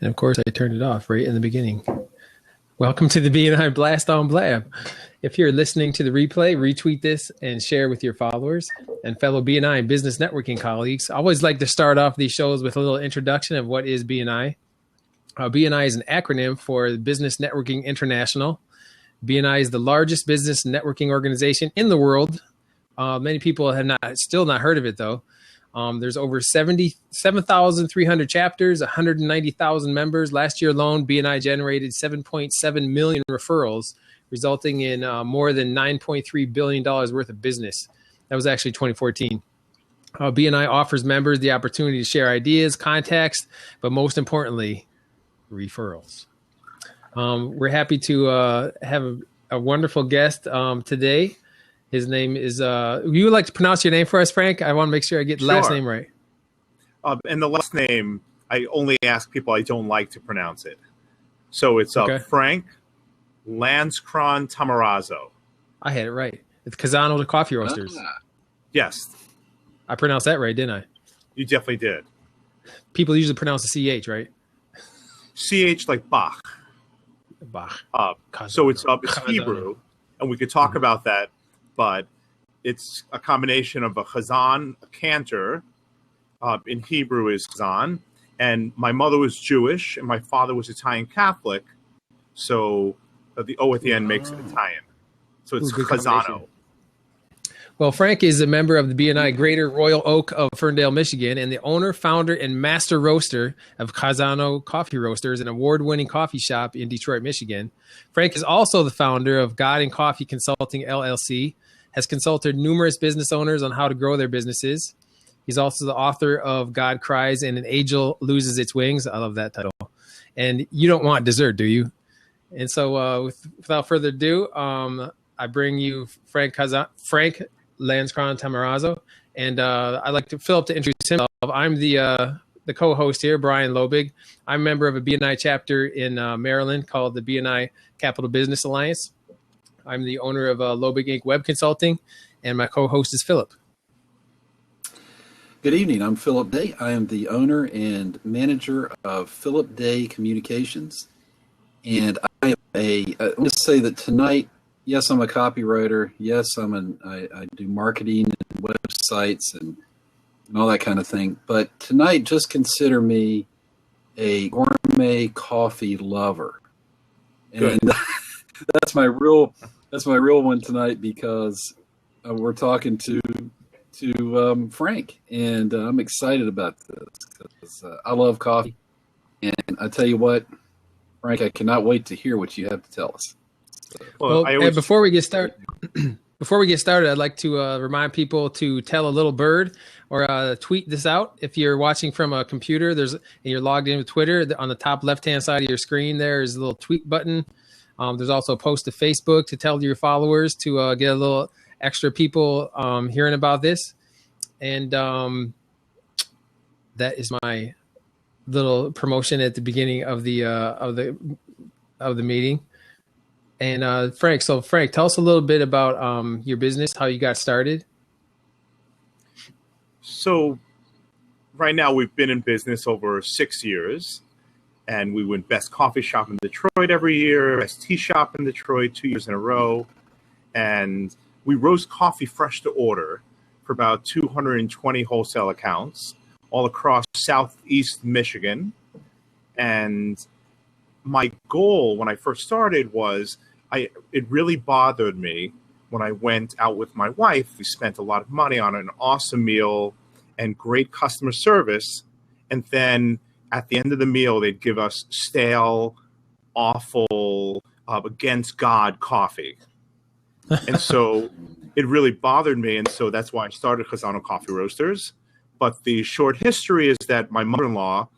And of course, I turned it off right in the beginning. Welcome to the BNI Blast on Blab. If you're listening to the replay, retweet this and share with your followers and fellow BNI and business networking colleagues. I always like to start off these shows with a little introduction of what is BNI. BNI is an acronym for Business Networking International. BNI is the largest business networking organization in the world. Many people have still not heard of it, though. There's over 77,300 chapters, 190,000 members. Last year alone, BNI generated 7.7 million referrals, resulting in more than $9.3 billion worth of business. That was actually 2014. BNI offers members the opportunity to share ideas, contacts, but most importantly, referrals. We're happy to have a wonderful guest today. His name is, you would like to pronounce your name for us, Frank? I want to make sure I get the last name right. And the last name, I only ask people I don't like to pronounce it. So it's Frank Lanzkron-Tamarazo. I had it right. It's Chazzano, the coffee roasters. Yes. I pronounced that right, didn't I? You definitely did. People usually pronounce the CH, right? CH like Bach. Bach. So it's Hebrew, and we could talk about that. But it's a combination of a chazan, a cantor. In Hebrew is chazan. And my mother was Jewish, and my father was Italian Catholic. So the O at the end makes it Italian. So it's Chazzano. Well, Frank is a member of the BNI Greater Royal Oak of Ferndale, Michigan, and the owner, founder, and master roaster of Chazzano Coffee Roasters, an award-winning coffee shop in Detroit, Michigan. Frank is also the founder of God and Coffee Consulting, LLC, has consulted numerous business owners on how to grow their businesses. He's also the author of God Cries and An Angel Loses Its Wings. I love that title. And you don't want dessert, do you? And so without further ado, I bring you Frank Lanzkron-Tamarazo. And I'd like to Philip to introduce himself. I'm the co-host here, Brian Lobig. I'm a member of a BNI chapter in Maryland called the BNI Capital Business Alliance. I'm the owner of Lobig Inc. Web Consulting, and my co-host is Philip. Good evening. I'm Philip Day. I am the owner and manager of Philip Day Communications. And I want to say that tonight, yes, I'm a copywriter. Yes, I do marketing and websites and all that kind of thing. But tonight, just consider me a gourmet coffee lover. And that's my real one tonight because we're talking to Frank, and I'm excited about this because I love coffee. And I tell you what, Frank, I cannot wait to hear what you have to tell us. Well, before we get started, I'd like to remind people to tell a little bird or tweet this out. If you're watching from a computer, and you're logged in with Twitter, on the top left-hand side of your screen, there is a little tweet button. There's also a post to Facebook to tell your followers to get a little extra people hearing about this. And that is my little promotion at the beginning of the meeting. And Frank, tell us a little bit about your business, how you got started. So right now we've been in business over 6 years. And we win Best Coffee Shop in Detroit every year, Best Tea Shop in Detroit 2 years in a row. And we roast coffee fresh to order for about 220 wholesale accounts all across Southeast Michigan. And my goal when I first started was it really bothered me when I went out with my wife. We spent a lot of money on an awesome meal and great customer service. And then at the end of the meal, they'd give us stale, awful, against God coffee. And so it really bothered me. And so that's why I started Chazzano Coffee Roasters. But the short history is that my mother-in-law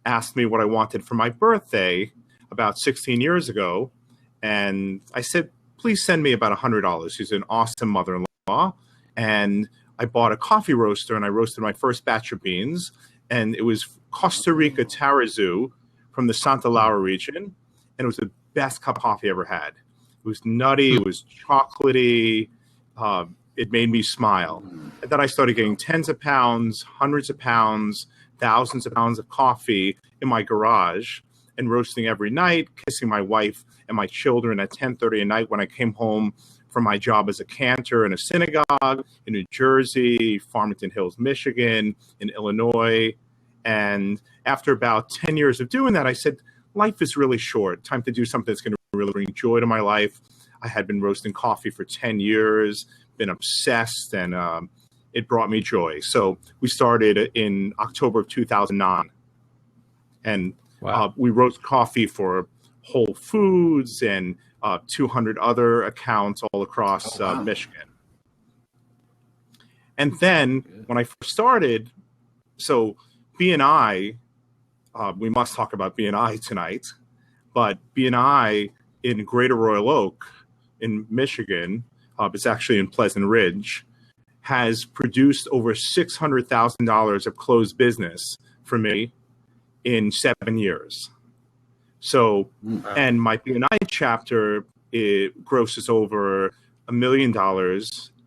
asked me what I wanted for my birthday about 16 years ago. And I said, please send me about $100. She's an awesome mother-in-law. And I bought a coffee roaster, and I roasted my first batch of beans. And it was Costa Rica Tarrazú from the Santa Laura region. And it was the best cup of coffee I ever had. It was nutty. It was chocolatey. It made me smile. And then I started getting tens of pounds, hundreds of pounds, thousands of pounds of coffee in my garage. and roasting every night, kissing my wife and my children at 10:30 at night when I came home from my job as a cantor in a synagogue in New Jersey, Farmington Hills, Michigan, in Illinois. And after about 10 years of doing that, I said, life is really short. Time to do something that's going to really bring joy to my life. I had been roasting coffee for 10 years, been obsessed, and it brought me joy. So we started in October of 2009. And Wow. We roast coffee for Whole Foods and 200 other accounts all across Michigan. And then when I first started, so BNI, we must talk about BNI tonight, but BNI in Greater Royal Oak in Michigan, it's actually in Pleasant Ridge, has produced over $600,000 of closed business for me in 7 years. So, and my BNI chapter, it grosses over $1 million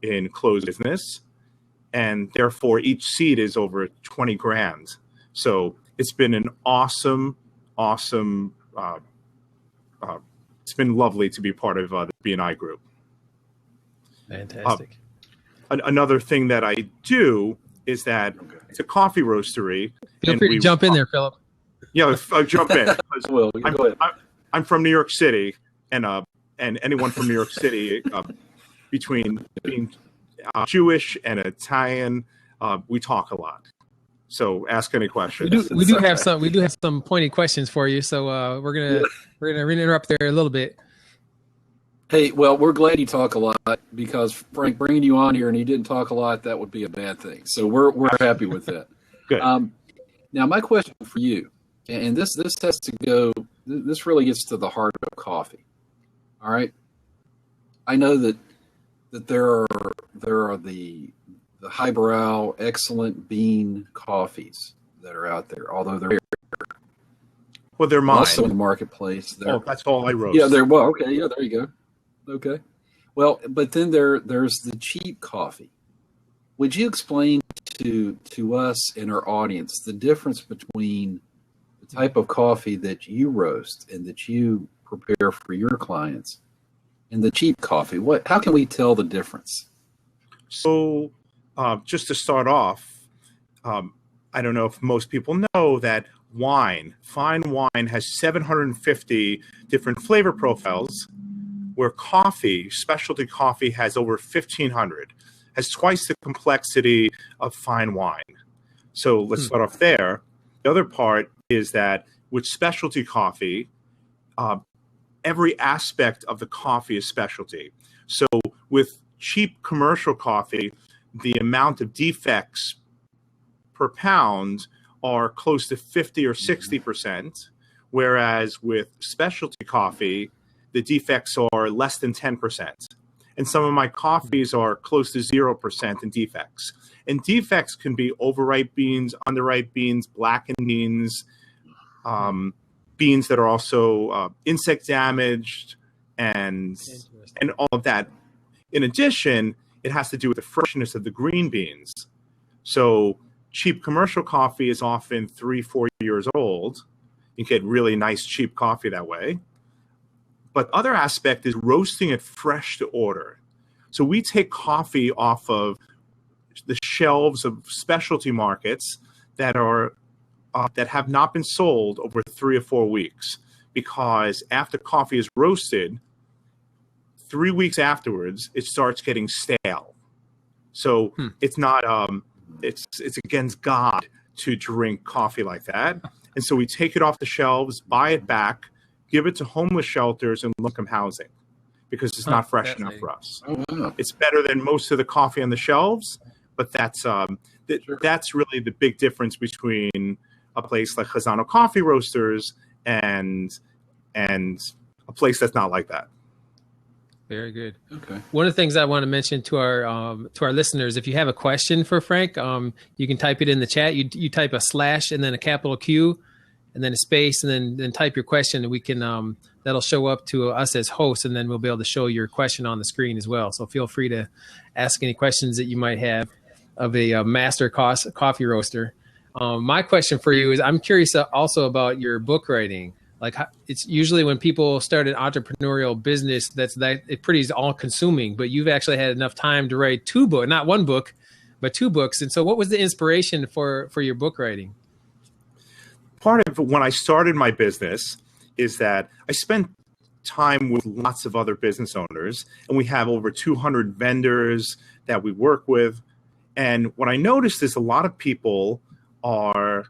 in closed business, and therefore each seat is over 20 grand. So it's been an awesome, it's been lovely to be part of the BNI group. Fantastic. Another thing that I do is that it's a coffee roastery. Feel free to jump in there, Philip. Yeah, I'll jump in. Well, go ahead. I'm from New York City, and anyone from New York City, between being Jewish and Italian, we talk a lot. So ask any questions. We do have some pointed questions for you. So we're gonna interrupt there a little bit. Hey, well, we're glad you talk a lot, because Frank, bringing you on here and you didn't talk a lot, that would be a bad thing. So we're happy with that. Good. Now, my question for you, and this has to go. This really gets to the heart of coffee. All right. I know that there are the highbrow, excellent bean coffees that are out there, although they're Well, they're mine. also in the marketplace. That's all I roast. Yeah, okay. Yeah, there you go. Okay. Well, but then there's the cheap coffee. Would you explain to us and our audience the difference between the type of coffee that you roast and that you prepare for your clients and the cheap coffee? How can we tell the difference? So just to start off, I don't know if most people know that fine wine has 750 different flavor profiles, where specialty coffee has over 1,500, has twice the complexity of fine wine. So let's start off there. The other part is that with specialty coffee, every aspect of the coffee is specialty. So with cheap commercial coffee, the amount of defects per pound are close to 50 or 60%, whereas with specialty coffee, the defects are less than 10%. And some of my coffees are close to 0% in defects. And defects can be overripe beans, underripe beans, blackened beans, beans that are also insect damaged, and all of that. In addition, it has to do with the freshness of the green beans. So cheap commercial coffee is often 3-4 years old. You get really nice cheap coffee that way. But other aspect is roasting it fresh to order. So we take coffee off of the shelves of specialty markets that are that have not been sold over 3 or 4 weeks, because after coffee is roasted, 3 weeks afterwards, it starts getting stale. So it's not it's against God to drink coffee like that. And so we take it off the shelves, buy it back, give it to homeless shelters and low-income housing, because it's not fresh enough for us. It's better than most of the coffee on the shelves, but that's that's really the big difference between a place like Chazzano Coffee Roasters and a place that's not like that. Very good. Okay. One of the things I want to mention to our listeners, if you have a question for Frank, you can type it in the chat. You type a / and then a capital Q, and then a space, and then type your question, and we can that'll show up to us as hosts, and then we'll be able to show your question on the screen as well. So feel free to ask any questions that you might have of a master coffee roaster. My question for you is, I'm curious also about your book writing. Like it's usually when people start an entrepreneurial business, it pretty is all consuming, but you've actually had enough time to write not one book, but 2 books. And so what was the inspiration for your book writing? Part of when I started my business is that I spent time with lots of other business owners, and we have over 200 vendors that we work with. And what I noticed is a lot of people are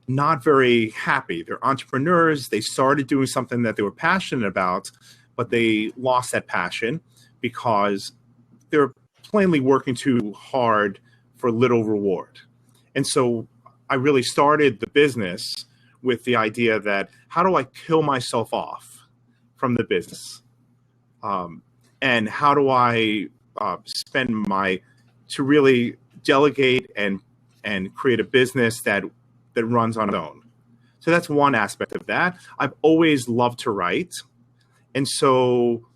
not very happy. They're entrepreneurs. They started doing something that they were passionate about, but they lost that passion because they're plainly working too hard for little reward. And so I really started the business with the idea that how do I kill myself off from the business? And how do I to really delegate and create a business that runs on its own. So that's one aspect of that. I've always loved to write. And so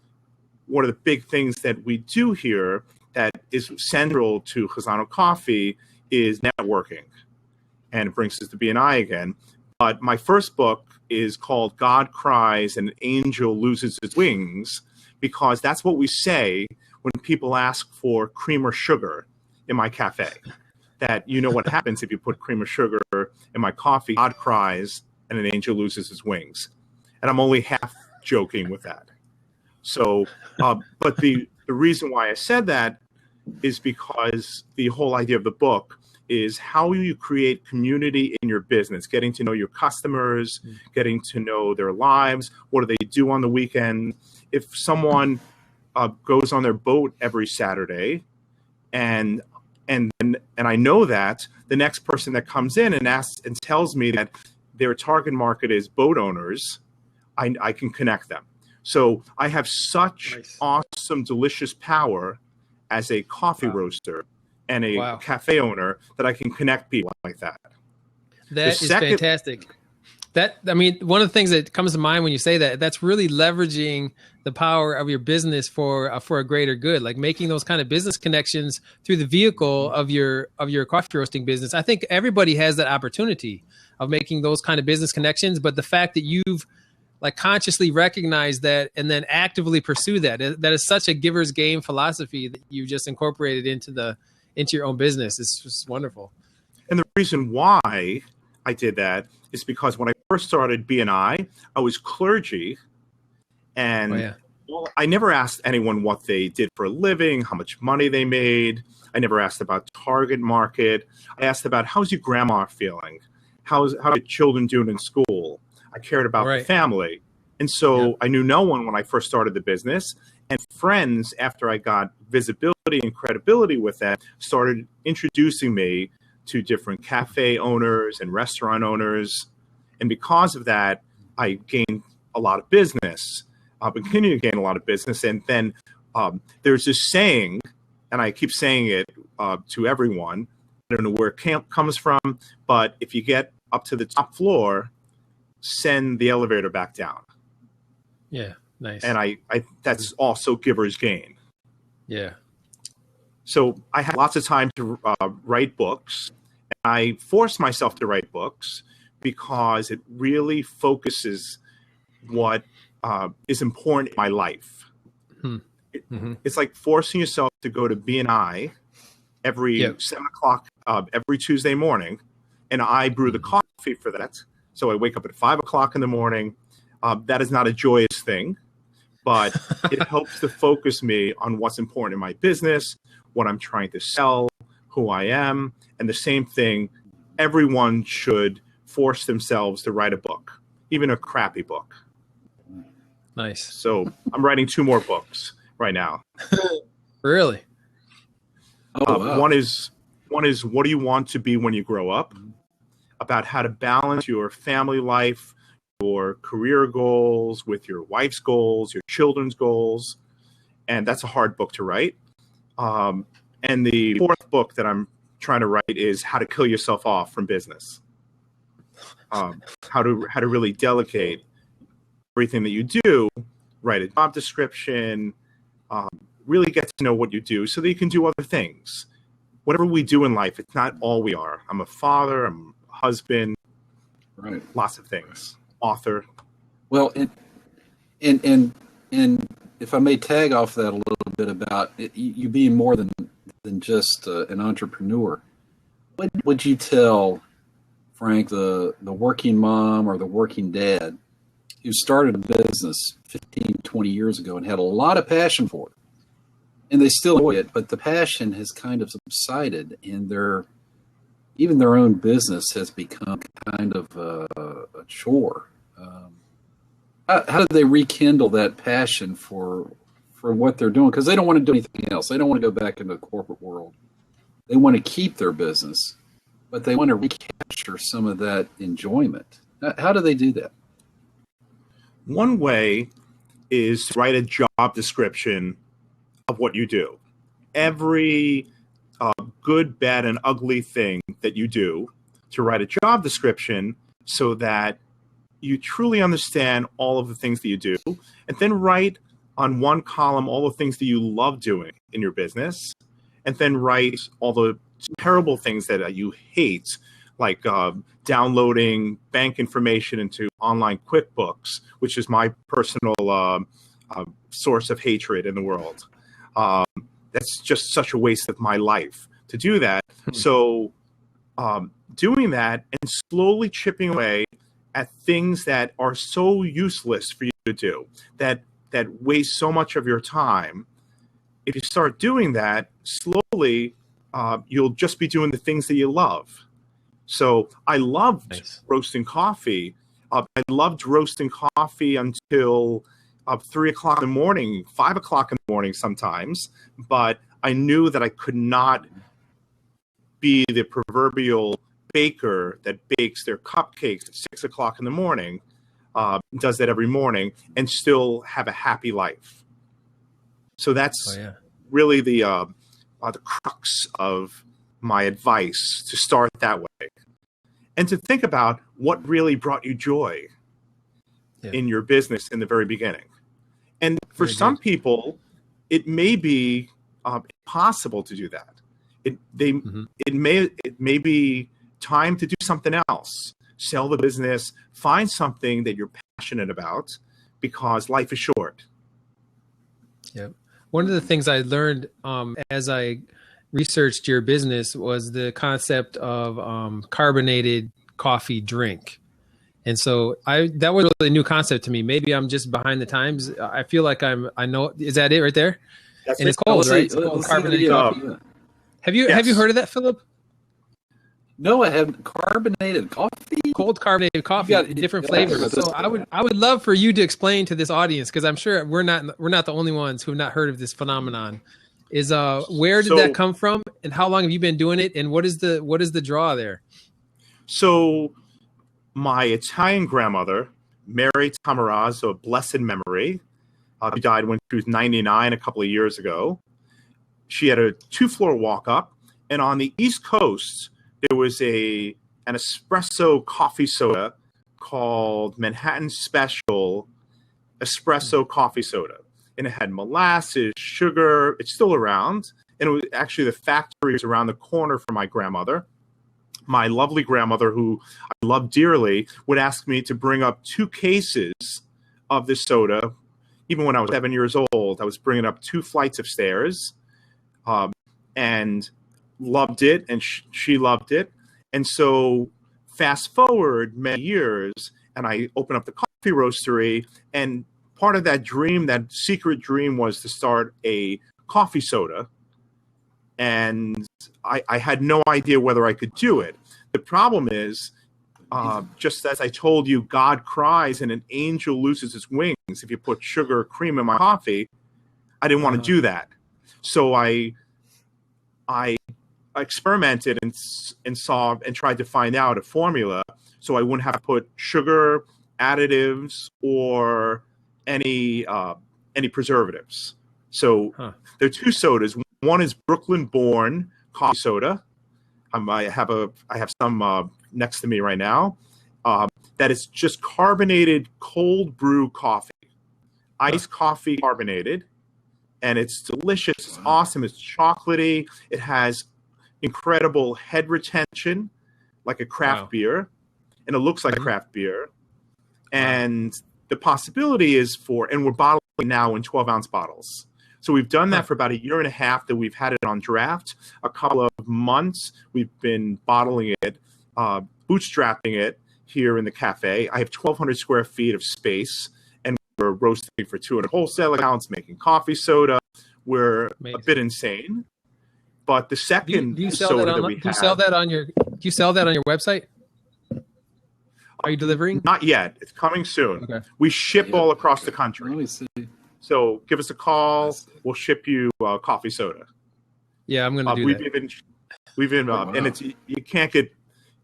one of the big things that we do here that is central to Chazzano Coffee is networking. And it brings us to BNI again. But my first book is called God Cries and an Angel Loses Its Wings, because that's what we say when people ask for cream or sugar in my cafe. That you know what happens if you put cream or sugar in my coffee. God cries and an angel loses his wings. And I'm only half joking with that. So, but the reason why I said that is because the whole idea of the book is how you create community in your business, getting to know your customers, getting to know their lives, what do they do on the weekend. If someone goes on their boat every Saturday and I know that the next person that comes in and asks and tells me that their target market is boat owners, I can connect them. So I have such awesome, delicious power as a coffee roaster and a cafe owner that I can connect people like that. That is fantastic. One of the things that comes to mind when you say that, that's really leveraging the power of your business for a greater good, like making those kind of business connections through the vehicle of your coffee roasting business. I think everybody has that opportunity of making those kind of business connections, but the fact that you've like consciously recognized that and then actively pursue that is such a giver's game philosophy that you just incorporated into your own business. It's just wonderful. And the reason why I did that is because when I first started BNI, I was clergy, and I never asked anyone what they did for a living, how much money they made. I never asked about target market. I asked about how's your grandma feeling? How are your children doing in school? I cared about the family. And so I knew no one when I first started the business. And friends, after I got visibility and credibility with that, started introducing me to different cafe owners and restaurant owners. And because of that, I gained a lot of business. I'll continue to gain a lot of business. And then there's this saying, and I keep saying it to everyone. I don't know where it comes from, but if you get up to the top floor, send the elevator back down. Yeah, nice. And I that's also giver's gain. Yeah. So I had lots of time to write books. And I forced myself to write books because it really focuses what is important in my life. It's like forcing yourself to go to BNI every 7 o'clock every Tuesday morning, and I brew the coffee for that. So I wake up at 5 o'clock in the morning. That is not a joyous thing, but it helps to focus me on what's important in my business, what I'm trying to sell, who I am. And the same thing, everyone should force themselves to write a book, even a crappy book. Nice. So I'm writing 2 more books right now. Really? Wow. One is what do you want to be when you grow up? About how to balance your family life, your career goals with your wife's goals, your children's goals. And that's a hard book to write. And the 4th book that I'm trying to write is how to kill yourself off from business. How to really delegate everything that you do, write a job description, really get to know what you do so that you can do other things. Whatever we do in life, it's not all we are. I'm a father, I'm a husband, lots of things, author. Well, and if I may tag off that a little bit about it, you being more than just an entrepreneur, what would you tell Frank, the working mom or the working dad who started a business 15, 20 years ago and had a lot of passion for it, and they still enjoy it, but the passion has kind of subsided, and even their own business has become kind of a chore. How do they rekindle that passion for what they're doing? Because they don't want to do anything else. They don't want to go back into the corporate world. They want to keep their business, but they want to recapture some of that enjoyment. How do they do that? One way is to write a job description of what you do. Every good, bad, and ugly thing that you do, to write a job description so that you truly understand all of the things that you do, and then write on one column all the things that you love doing in your business, and then write all the terrible things that you hate, like downloading bank information into online QuickBooks, which is my personal source of hatred in the world. That's just such a waste of my life to do that. So doing that and slowly chipping away at things that are so useless for you to do, that waste so much of your time. If you start doing that, slowly you'll just be doing the things that you love. So I loved roasting coffee. I loved roasting coffee until 3 o'clock in the morning, 5 o'clock in the morning sometimes. But I knew that I could not be the proverbial baker that bakes their cupcakes at 6 o'clock in the morning, does that every morning, and still have a happy life. So that's really the crux of my advice, to start that way. And to think about what really brought you joy in your business in the very beginning. And for some people, it may be impossible to do that. It may be time to do something else, sell the business, find something that you're passionate about, because life is short. Yep. One of the things I learned as I researched your business was the concept of carbonated coffee drink. And so that was really a new concept to me. Maybe I'm just behind the times. I feel like I know. Is that it right there? That's and it. It's cold, right? It's called carbonated coffee. Have you heard of that, Philip? No, I haven't. Carbonated coffee? Cold carbonated coffee, different flavors. So I would love for you to explain to this audience, because I'm sure we're not the only ones who have not heard of this phenomenon. Is where did that come from, and how long have you been doing it, and what is the draw there? So my Italian grandmother, Mary Tamarazo, of blessed memory, she died when she was 99 a couple of years ago. She had a 2-floor walk-up, and on the East Coast, there was an espresso coffee soda called Manhattan Special Espresso Coffee Soda. And it had molasses, sugar. It's still around. And it was actually, the factory is around the corner from my grandmother. My lovely grandmother, who I love dearly, would ask me to bring up 2 cases of this soda. Even when I was 7 years old, I was bringing up 2 flights of stairs, and loved it, and she loved it. And so fast forward many years, and I opened up the coffee roastery, and part of that dream, that secret dream, was to start a coffee soda. And I had no idea whether I could do it. The problem is, just as I told you, God cries and an angel loses his wings if you put sugar or cream in my coffee. I didn't want to do that. So I experimented and saw and tried to find out a formula so I wouldn't have to put sugar, additives, or any preservatives. So there are 2 sodas. One is Brooklyn Born coffee soda. I have some next to me right now. That is just carbonated cold brew coffee, iced coffee carbonated, and it's delicious. It's awesome. It's chocolatey. It has incredible head retention, like a craft beer, and it looks like a craft beer. And the possibility is and we're bottling now in 12-ounce bottles. So we've done that for about a year and a half that we've had it on draft. A couple of months we've been bottling it, bootstrapping it here in the cafe. I have 1,200 square feet of space, and we're roasting for 200 wholesale accounts, making coffee soda. We're a bit insane. But the second do you sell soda that on, that we do have... you sell that on your website? Are you delivering? Not yet. It's coming soon. Okay. We ship all across the country. Let me see. So give us a call. We'll ship you coffee soda. Yeah, I'm going to do that. We've been, wow. and you can't get.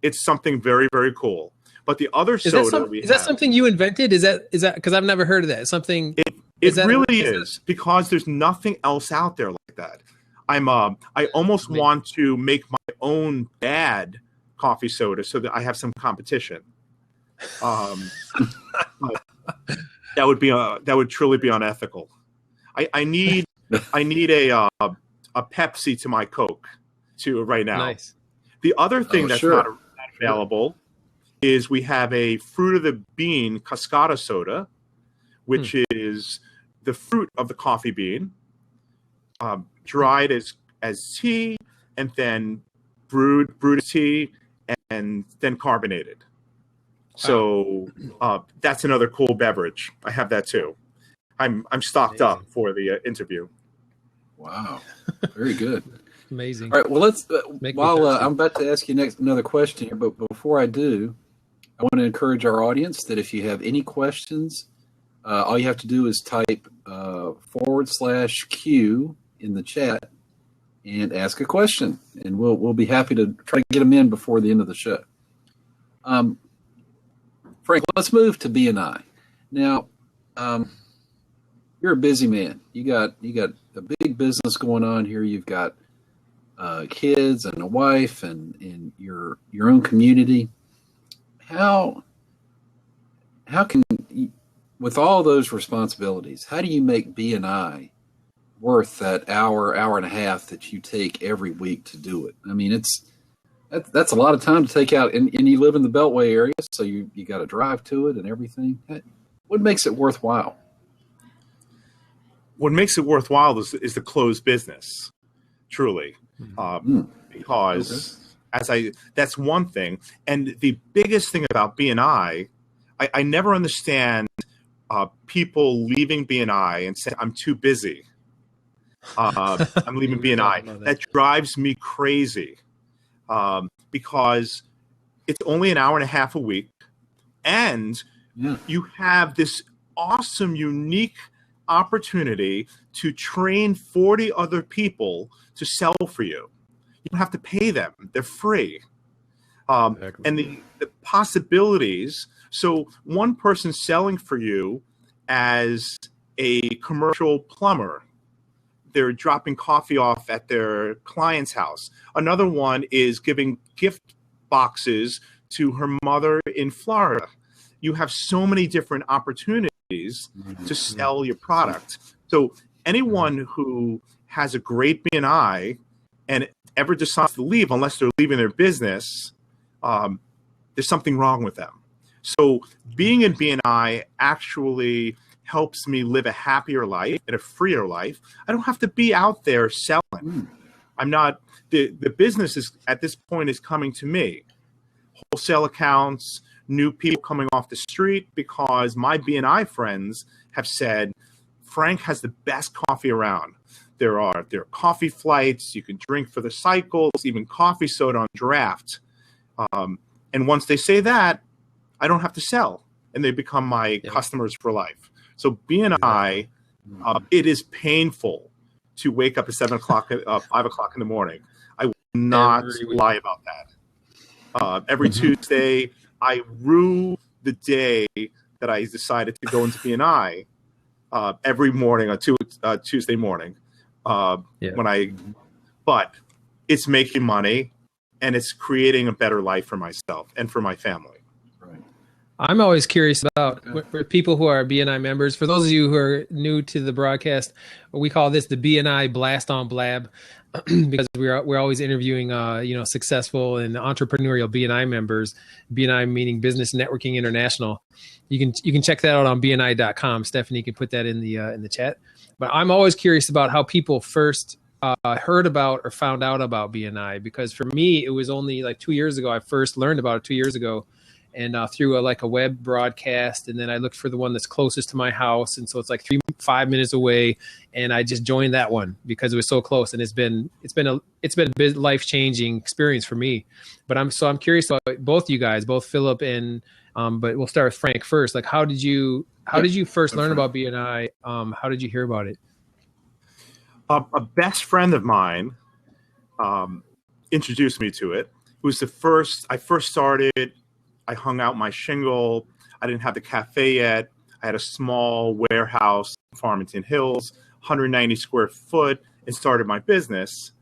It's something very, very cool. But the other soda is that something you invented? Is that because I've never heard of that? Something. It really is because there's nothing else out there like that. I almost want to make my own bad coffee soda so that I have some competition. That would truly be unethical. I need a Pepsi to my Coke right now. Nice. The other thing that's not available is we have a fruit of the bean cascada soda, which is the fruit of the coffee bean, dried as tea, and then brewed as tea, and then carbonated. So that's another cool beverage. I have that too. I'm stocked up for the interview. Wow, very good. Amazing. All right, well let's. I'm about to ask you another question here, but before I do, I want to encourage our audience that if you have any questions, all you have to do is type /Q in the chat and ask a question, and we'll be happy to try to get them in before the end of the show. Frank, let's move to BNI. Now, you're a busy man. You got a big business going on here. You've got kids and a wife and your own community. How can you, with all those responsibilities, how do you make BNI worth that hour and a half that you take every week to do it? I mean, that's a lot of time to take out, and you live in the Beltway area, so you got to drive to it and everything. What makes it worthwhile? What makes it worthwhile is the closed business, truly, because that's one thing. And the biggest thing about BNI, I never understand people leaving BNI and saying, I'm too busy. I'm leaving BNI. That drives me crazy. Because it's only an hour and a half a week, and you have this awesome, unique opportunity to train 40 other people to sell for you. You don't have to pay them. They're free. And the possibilities, so one person selling for you as a commercial plumber, they're dropping coffee off at their client's house. Another one is giving gift boxes to her mother in Florida. You have so many different opportunities to sell your product. So anyone who has a great BNI and ever decides to leave, unless they're leaving their business, there's something wrong with them. So being in BNI actually helps me live a happier life and a freer life. I don't have to be out there selling. I'm not, the business is at this point is coming to me. Wholesale accounts, new people coming off the street, because my BNI friends have said, Frank has the best coffee around. There are coffee flights, you can drink for the cycles, even coffee soda on draft. And once they say that, I don't have to sell, and they become my customers for life. So BNI, it is painful to wake up at 7 o'clock, 5 o'clock in the morning. I will not lie about that. Every Tuesday, I rue the day that I decided to go into BNI every morning on Tuesday morning. But it's making money, and it's creating a better life for myself and for my family. I'm always curious about for people who are BNI members. For those of you who are new to the broadcast, we call this the BNI Blast on Blab. because we're always interviewing successful and entrepreneurial BNI members. BNI meaning Business Networking International. You can check that out on BNI.com. Stephanie can put that in the chat. But I'm always curious about how people first heard about or found out about BNI, because for me it was only like 2 years ago. I first learned about it 2 years ago, and through a web broadcast, and then I looked for the one that's closest to my house, and so it's like 5 minutes away, and I just joined that one because it was so close, and it's been a life-changing experience for me. But I'm curious about both you guys, both Philip and but we'll start with Frank first. Like, how did you first learn about BNI? How did you hear about it? A best friend of mine introduced me to it. It was I first started. I hung out my shingle. I didn't have the cafe yet. I had a small warehouse in Farmington Hills, 190 square foot, and started my business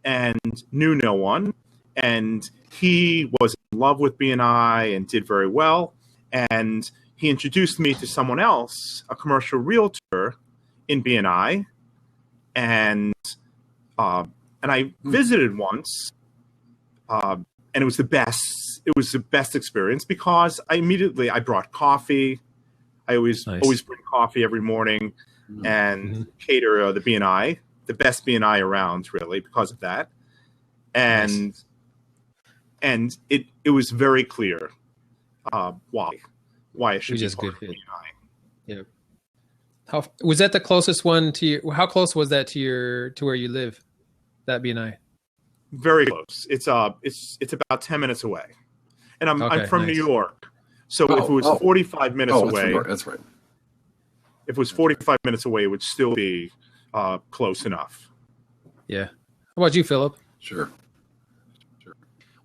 and knew no one. And he was in love with BNI and did very well. And he introduced me to someone else, a commercial realtor in BNI. And I visited once, and it was the best. It was the best experience because I brought coffee. I always bring coffee every morning and cater the BNI, the best BNI around, really, because of that. And it was very clear why I should be part of BNI. Yeah. How was that the closest one to you? How close was that to where you live? That BNI? Very close. It's about 10 minutes away. And I'm from New York. So if it was 45 minutes away, that's right. If it was 45 minutes away, it would still be close enough. Yeah. How about you, Philip? Sure.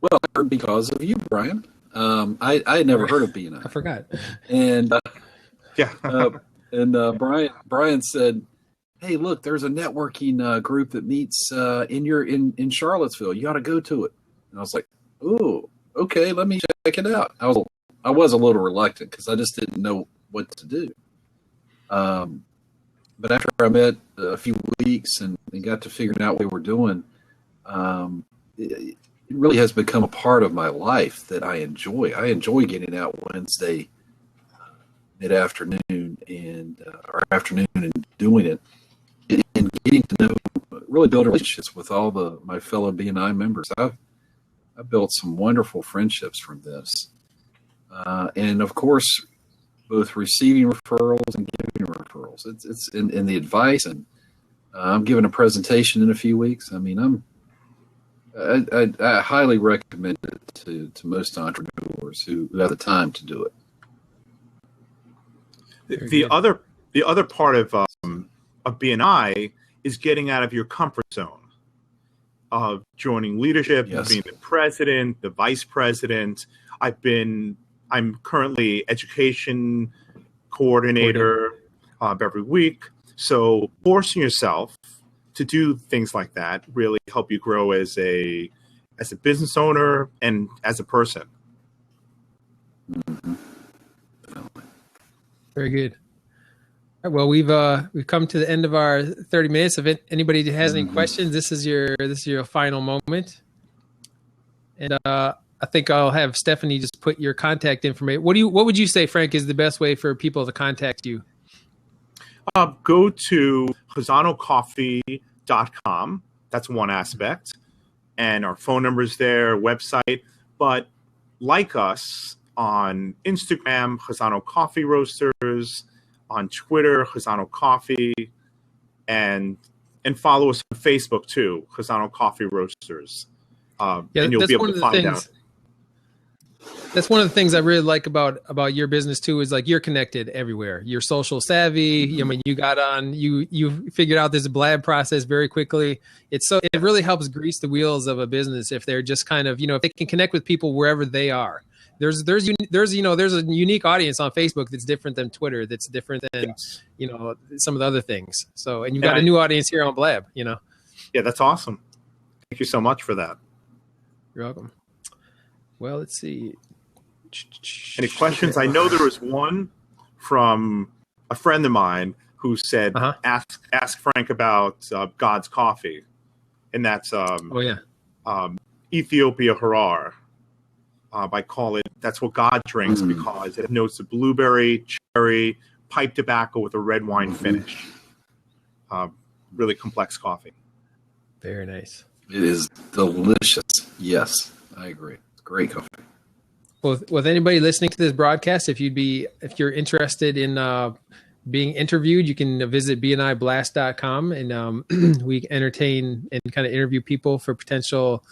Well, I heard because of you, Brian. I had never heard of BNI. I forgot. And yeah. Brian said, "Hey, look, there's a networking group that meets in Charlottesville. You ought to go to it." And I was like, "Ooh, okay, let me check it out." I was a little reluctant because I just didn't know what to do. But after I met a few weeks and got to figuring out what we were doing, it really has become a part of my life that I enjoy. I enjoy getting out Wednesday mid-afternoon or afternoon and doing it and getting to know, really build relationships with all my fellow BNI members. I've built some wonderful friendships from this. And of course, both receiving referrals and giving referrals. It's in the advice, and I'm giving a presentation in a few weeks. I mean, I highly recommend it to most entrepreneurs who have the time to do it. The other part of BNI is getting out of your comfort zone of joining leadership, Yes. being the president, the vice president. I'm currently education coordinator every week. So forcing yourself to do things like that really help you grow as a business owner and as a person. Mm-hmm. Very good. All right, well, we've come to the end of our 30 minutes. If anybody has any questions, this is your final moment. And I think I'll have Stephanie just put your contact information. What would you say, Frank, is the best way for people to contact you? Go to chazzanocoffee.com. That's one aspect. And our phone number is there, website. But like us on Instagram, Chazzano Coffee Roasters, on Twitter, Chazzano Coffee, and follow us on Facebook too, Chazzano Coffee Roasters. And you'll be able to find out. That's one of the things I really like about your business too, is like you're connected everywhere. You're social savvy. Mm-hmm. I mean, you figured out this blab process very quickly. It really helps grease the wheels of a business if they're just kind of, if they can connect with people wherever they are. There's a unique audience on Facebook that's different than Twitter, that's different than, some of the other things. So, and you've got a new audience here on Blab, Yeah, that's awesome. Thank you so much for that. You're welcome. Well, let's see. Any questions? I know there was one from a friend of mine who said, ask Frank about God's Coffee. and that's Ethiopia Harar. I call it, that's what God drinks because it notes the blueberry, cherry, pipe tobacco with a red wine finish. Really complex coffee. Very nice. It is delicious. Yes, I agree. It's great coffee. Well, with anybody listening to this broadcast, if you're interested in being interviewed, you can visit bniblast.com, and we entertain and kind of interview people for potential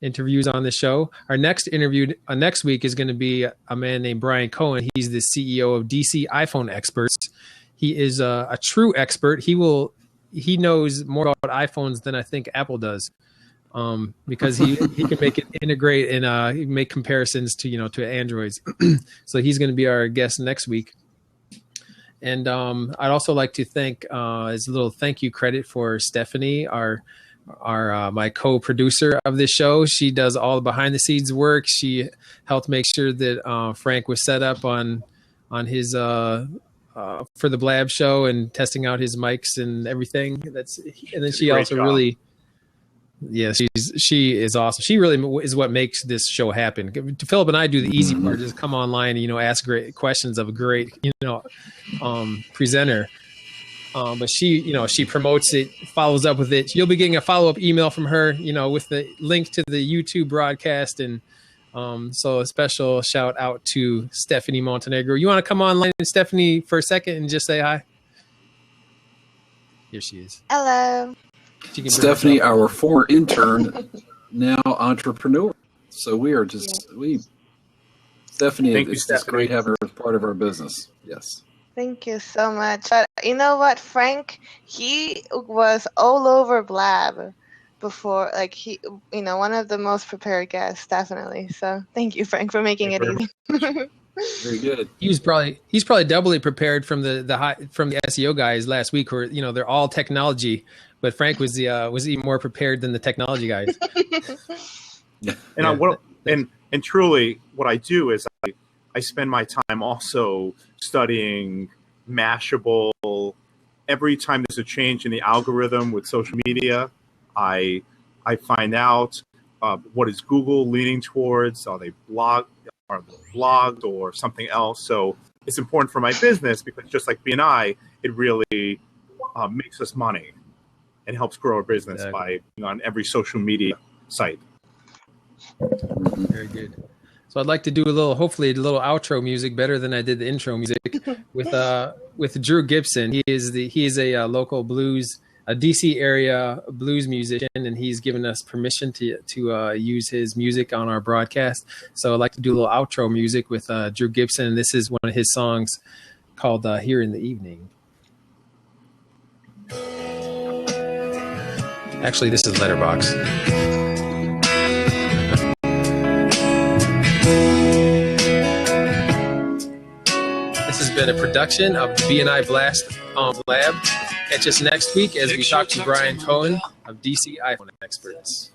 interviews on the show. Our next interview next week is going to be a man named Brian Cohen. He's the CEO of DC iPhone Experts. He is a true expert. He knows more about iPhones than I think Apple does, because he can make it integrate and make comparisons to Androids. So he's going to be our guest next week. And I'd also like to thank as a little thank you credit for Stephanie, my co-producer of this show. She does all the behind the scenes work. She helped make sure that Frank was set up on his for the Blab show and testing out his mics and everything. And then she also really, she is awesome. She really is what makes this show happen. Philip and I do the easy part, just come online and ask great questions of a great presenter. But she promotes it, follows up with it. You'll be getting a follow-up email from her, with the link to the YouTube broadcast. And so a special shout out to Stephanie Montenegro. You want to come online, Stephanie, for a second and just say hi? Here she is. Hello. Stephanie, our former intern, now entrepreneur. So we are Stephanie, it's just great having her as part of our business. Yes. Thank you so much. But you know what, Frank? He was all over Blab before, he, one of the most prepared guests, definitely. So thank you, Frank, for making it easy. Very good. He's probably doubly prepared from the SEO guys last week, where they're all technology, but Frank was even more prepared than the technology guys. Yeah. And truly, what I do is I spend my time also studying Mashable. Every time there's a change in the algorithm with social media, I find out what is Google leaning towards. Are they blogged or something else? So it's important for my business because just like BNI, it really makes us money and helps grow our business by on every social media site. Very good. So I'd like to do hopefully a little outro music, better than I did the intro music, with Drew Gibson. He is a local blues, a DC area blues musician, and he's given us permission to use his music on our broadcast. So I'd like to do a little outro music with Drew Gibson. This is one of his songs called "Here in the Evening." Actually, this is Letterbox. This has been a production of the BNI Blast Lab. Catch us next week as we talk to Brian Cohen of DC iPhone Experts.